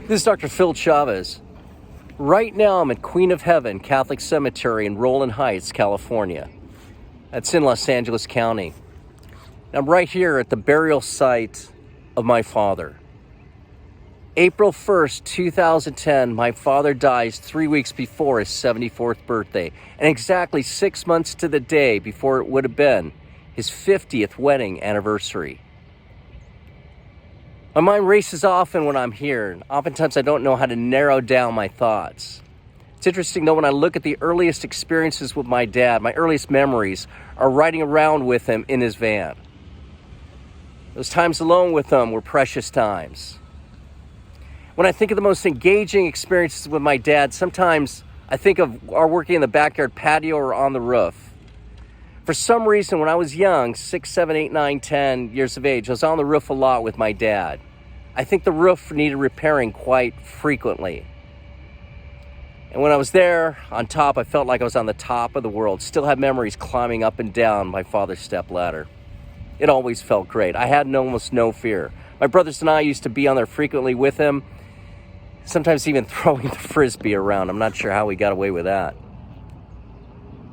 This is Dr. Phil Chavez. Right now I'm at Queen of Heaven Catholic Cemetery in Rowland Heights, California. That's in Los Angeles County. I'm right here at the burial site of my father. April 1st, 2010, my father dies 3 weeks before his 74th birthday, and exactly 6 months to the day before it would have been his 50th wedding anniversary. My mind races often when I'm here. Oftentimes I don't know how to narrow down my thoughts. It's interesting though, when I look at the earliest experiences with my dad, my earliest memories are riding around with him in his van. Those times alone with him were precious times. When I think of the most engaging experiences with my dad, sometimes I think of our working in the backyard patio or on the roof. For some reason, when I was young, 6, 7, 8, 9, 10 years of age, I was on the roof a lot with my dad. I think the roof needed repairing quite frequently. And when I was there on top, I felt like I was on the top of the world. Still have memories climbing up and down my father's step ladder. It always felt great. I had almost no fear. My brothers and I used to be on there frequently with him, sometimes even throwing the frisbee around. I'm not sure how we got away with that.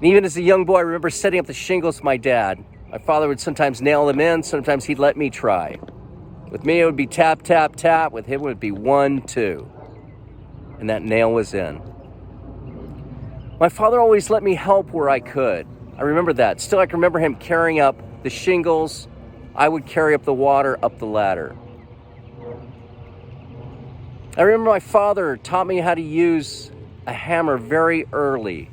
And even as a young boy, I remember setting up the shingles with my dad. My father would sometimes nail them in, sometimes he'd let me try. With me, it would be tap, tap, tap. With him, it would be 1, 2. And that nail was in. My father always let me help where I could. I remember that. Still, I can remember him carrying up the shingles. I would carry up the water up the ladder. I remember my father taught me how to use a hammer very early.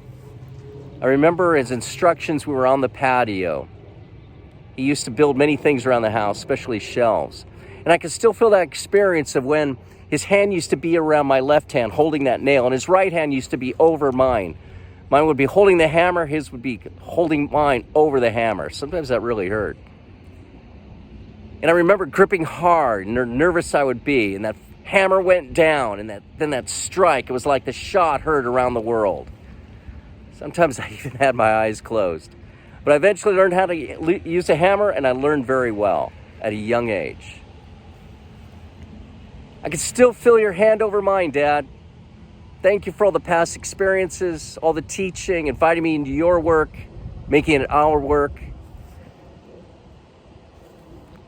I remember his instructions. We were on the patio. He used to build many things around the house, especially shelves. And I can still feel that experience of when his hand used to be around my left hand holding that nail, and his right hand used to be over mine. Mine would be holding the hammer, his would be holding mine over the hammer. Sometimes that really hurt. And I remember gripping hard, nervous I would be, and that hammer went down, and then that strike, it was like the shot heard around the world. Sometimes I even had my eyes closed. But I eventually learned how to use a hammer, and I learned very well at a young age. I can still feel your hand over mine, Dad. Thank you for all the past experiences, all the teaching, inviting me into your work, making it our work.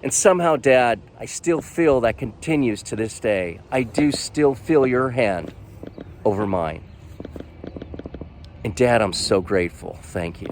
And somehow, Dad, I still feel that continues to this day. I do still feel your hand over mine. And Dad, I'm so grateful. Thank you.